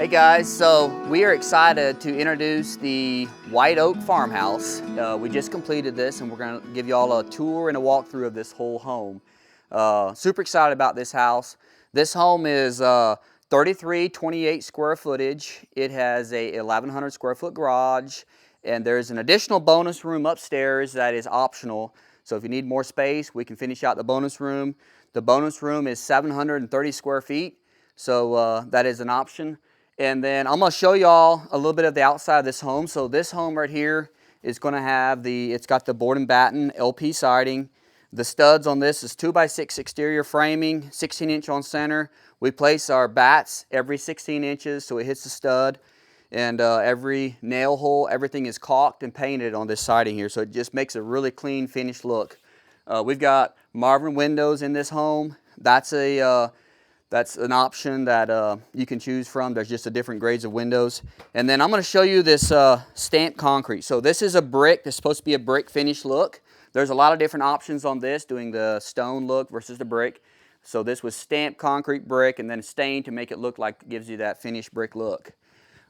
Hey guys, so we are excited to introduce the White Oak Farmhouse. We just completed this and we're going to give you all a tour and a walkthrough of this whole home. Super excited about this house. This home is 3328 square footage. It has a 1100 square foot garage, and there's an additional bonus room upstairs that is optional. So if you need more space, we can finish out the bonus room. The bonus room is 730 square feet, so that is an option. And then I'm going to show y'all a little bit of the outside of this home. So this home right here is going to have it's got the board and batten LP siding. The studs on this is 2x6 exterior framing, 16-inch on center. We place our bats every 16 inches so it hits the stud. And every nail hole, everything is caulked and painted on this siding here. So it just makes a really clean, finished look. We've got Marvin windows in this home. That's an option that you can choose from. There's just different grades of windows. And then I'm going to show you this stamped concrete. So this is a brick. This is supposed to be a brick finish look. There's a lot of different options on this, doing the stone look versus the brick. So this was stamped concrete brick and then stained to make it look like it gives you that finished brick look.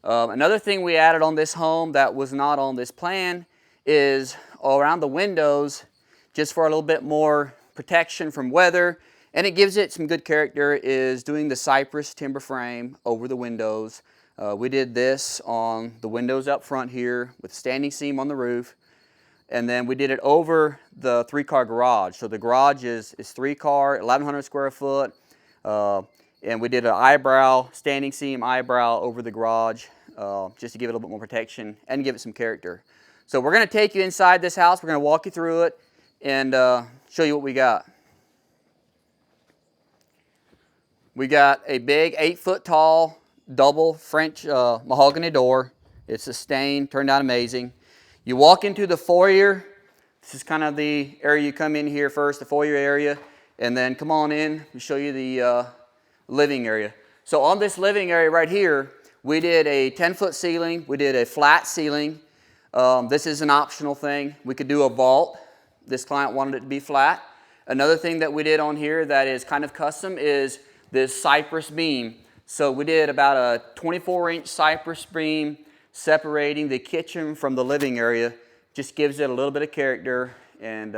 Another thing we added on this home that was not on this plan is around the windows, just for a little bit more protection from weather, and it gives it some good character, is doing the cypress timber frame over the windows. We did this on the windows up front here with standing seam on the roof, and then we did it over the 3-car garage. So the garage is 3-car, 1100 square foot, and we did an standing seam eyebrow over the garage just to give it a little bit more protection and give it some character. So we're going to take you inside this house. We're going to walk you through it and show you what we got. We got a big 8-foot tall double French mahogany door. It's a stain, turned out amazing. You walk into the foyer. This is kind of the area you come in here first, the foyer area, and then come on in. We show you the living area. So on this living area right here, we did a 10-foot ceiling. We did a flat ceiling. This is an optional thing. We could do a vault. This client wanted it to be flat. Another thing that we did on here that is kind of custom is this cypress beam. So we did about a 24-inch cypress beam separating the kitchen from the living area. Just gives it a little bit of character. And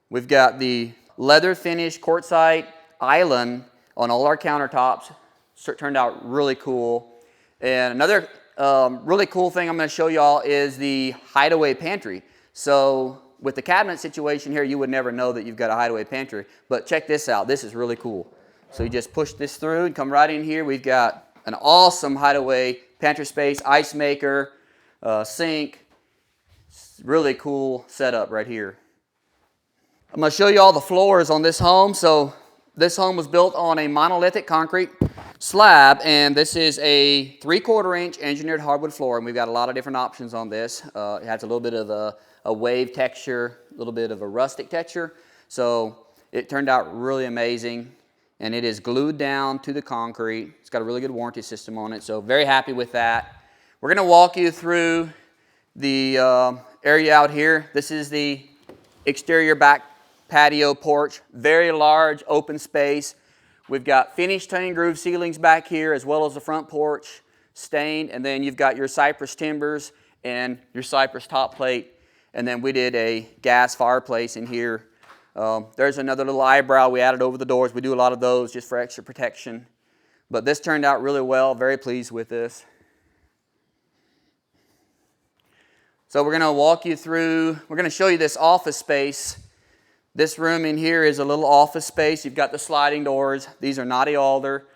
we've got the leather finish quartzite island on all our countertops. So it turned out really cool. And another really cool thing I'm going to show y'all is the hideaway pantry. So with the cabinet situation here, you would never know that you've got a hideaway pantry. But check this out. This is really cool. So you just push this through and come right in here. We've got an awesome hideaway pantry space, ice maker, sink. Really cool setup right here. I'm going to show you all the floors on this home. So this home was built on a monolithic concrete slab, and this is a 3/4 inch engineered hardwood floor, and we've got a lot of different options on this. It has a little bit of a wave texture, a little bit of a rustic texture. So it turned out really amazing. And it is glued down to the concrete. It's got a really good warranty system on it, so very happy with that. We're going to walk you through the area out here. This is the exterior back patio porch. Very large open space. We've got finished tongue and groove ceilings back here, as well as the front porch stained, and then you've got your cypress timbers and your cypress top plate. And then we did a gas fireplace in here. There's another little eyebrow we added over the doors. We do a lot of those just for extra protection. But this turned out really well. Very pleased with this. So we're going to walk you through, we're going to show you this office space. This room in here is a little office space. You've got the sliding doors. These are knotty alder,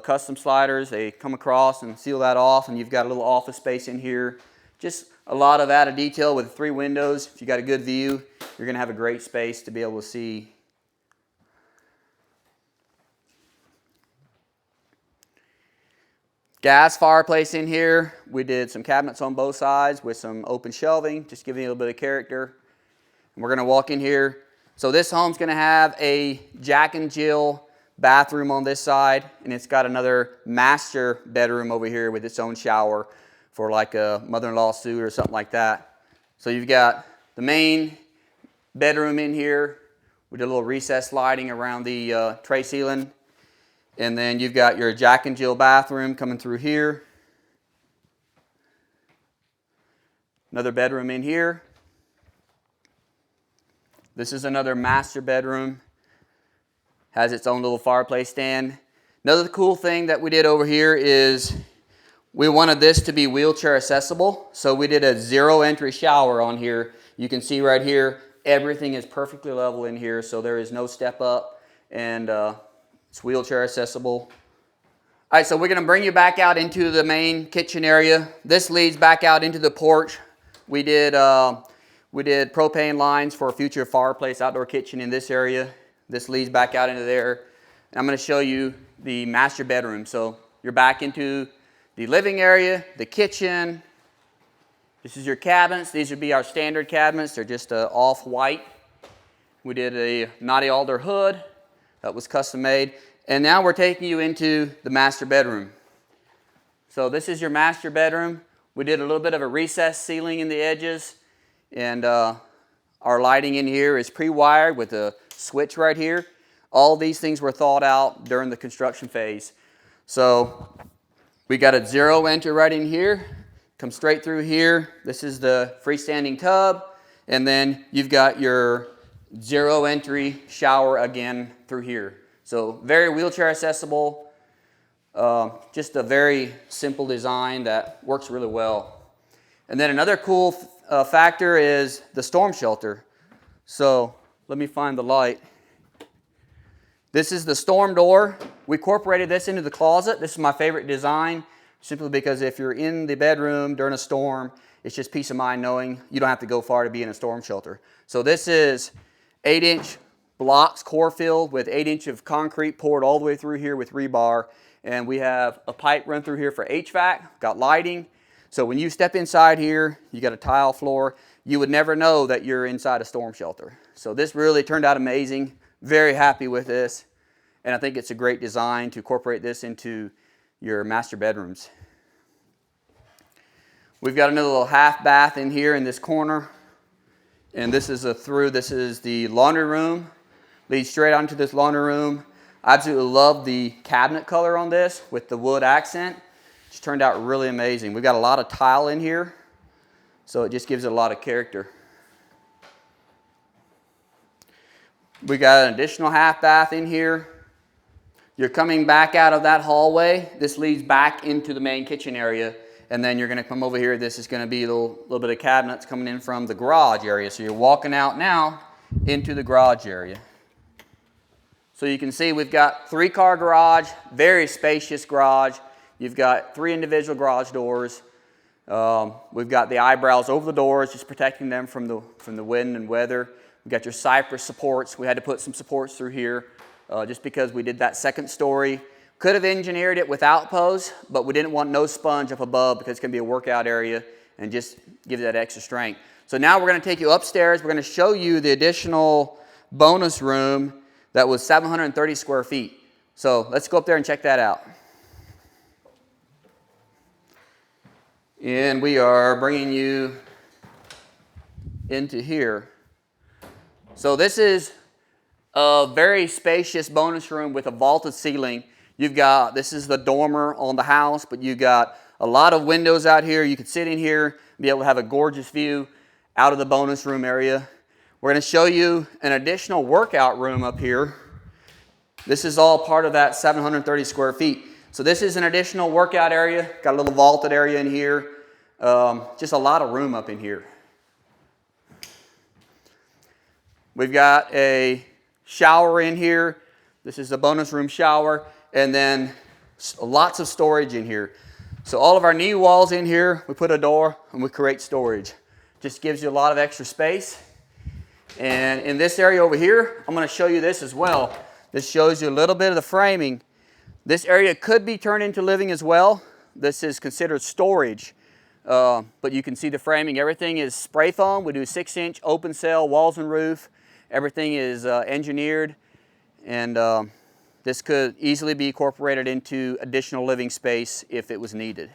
custom sliders. They come across and seal that off, and you've got a little office space in here. Just a lot of added detail with 3 windows. If you got a good view, you're going to have a great space to be able to see. Gas fireplace in here. We did some cabinets on both sides with some open shelving, just giving you a little bit of character. And we're going to walk in here. So this home's going to have a Jack and Jill bathroom on this side, and it's got another master bedroom over here with its own shower for like a mother-in-law suite or something like that. So you've got the main bedroom in here. We did a little recessed lighting around the tray ceiling. And then you've got your Jack and Jill bathroom coming through here. Another bedroom in here. This is another master bedroom. Has its own little fireplace stand. Another cool thing that we did over here is we wanted this to be wheelchair accessible. So we did a 0 entry shower on here. You can see right here, everything is perfectly level in here. So there is no step up, and it's wheelchair accessible. All right, so we're gonna bring you back out into the main kitchen area. This leads back out into the porch. We did propane lines for a future fireplace outdoor kitchen in this area. This leads back out into there. And I'm going to show you the master bedroom. So you're back into the living area, the kitchen. This is your cabinets. These would be our standard cabinets. They're just off-white. We did a knotty alder hood that was custom made. And now we're taking you into the master bedroom. So this is your master bedroom. We did a little bit of a recessed ceiling in the edges, and our lighting in here is pre-wired with a switch right here. All these things were thought out during the construction phase. So we got a 0 enter right in here, come straight through here. This is the freestanding tub, and then you've got your 0 entry shower again through here. So very wheelchair accessible. Just a very simple design that works really well. And then another cool factor is the storm shelter. So let me find the light. This is the storm door. We incorporated this into the closet. This is my favorite design, simply because if you're in the bedroom during a storm, it's just peace of mind knowing you don't have to go far to be in a storm shelter. So this is 8-inch blocks, core filled with 8-inch of concrete poured all the way through here with rebar. And we have a pipe run through here for HVAC, got lighting. So when you step inside here, you got a tile floor. You would never know that you're inside a storm shelter. So this really turned out amazing. Very happy with this. And I think it's a great design to incorporate this into your master bedrooms. We've got another little half bath in here in this corner. And this is the laundry room. Leads straight onto this laundry room. I absolutely love the cabinet color on this with the wood accent. It's turned out really amazing. We've got a lot of tile in here, so it just gives it a lot of character. We got an additional half bath in here. You're coming back out of that hallway. This leads back into the main kitchen area, and then you're going to come over here. This is going to be a little bit of cabinets coming in from the garage area. So you're walking out now into the garage area. So you can see we've got 3-car garage, very spacious garage. You've got 3 individual garage doors. We've got the eyebrows over the doors, just protecting them from the wind and weather. We've got your cypress supports. We had to put some supports through here just because we did that second story. Could have engineered it without posts, but we didn't want no sponge up above because it's going to be a workout area and just give that extra strength. So now we're going to take you upstairs. We're going to show you the additional bonus room that was 730 square feet. So let's go up there and check that out. And we are bringing you into here. So this is a very spacious bonus room with a vaulted ceiling. This is the dormer on the house, but you've got a lot of windows out here. You could sit in here and be able to have a gorgeous view out of the bonus room area. We're going to show you an additional workout room up here. This is all part of that 730 square feet. So this is an additional workout area. Got a little vaulted area in here. Just a lot of room up in here. We've got a shower in here. This is a bonus room shower. And then lots of storage in here. So all of our knee walls in here, we put a door and we create storage. Just gives you a lot of extra space. And in this area over here, I'm going to show you this as well. This shows you a little bit of the framing. This area could be turned into living as well. This is considered storage. But you can see the framing. Everything is spray foam. We do 6-inch open cell walls and roof. Everything is engineered. And this could easily be incorporated into additional living space if it was needed.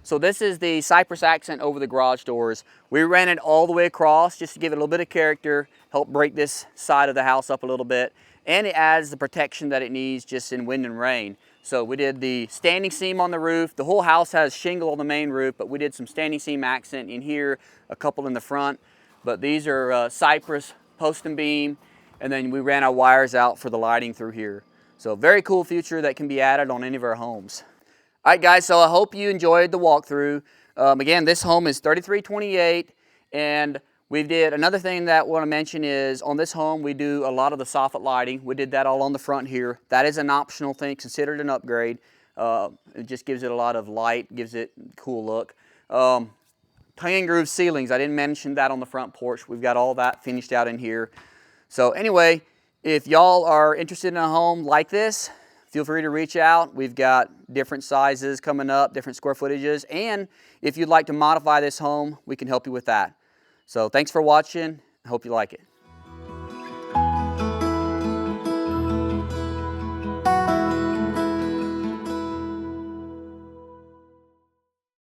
So this is the cypress accent over the garage doors. We ran it all the way across just to give it a little bit of character, help break this side of the house up a little bit. and it adds the protection that it needs just in wind and rain. So we did the standing seam on the roof. The whole house has shingle on the main roof, but we did some standing seam accent in here, a couple in the front. But these are cypress post and beam, and then we ran our wires out for the lighting through here. So very cool feature that can be added on any of our homes. All right, guys, so I hope you enjoyed the walkthrough. Again, this home is 3328, and we did another thing that I want to mention is on this home we do a lot of the soffit lighting. We did that all on the front here. That is an optional thing, considered an upgrade. It just gives it a lot of light, gives it a cool look. Tongue and groove ceilings, I didn't mention that on the front porch. We've got all that finished out in here. So anyway, if y'all are interested in a home like this, feel free to reach out. We've got different sizes coming up, different square footages, and if you'd like to modify this home, we can help you with that. So thanks for watching. I hope you like it.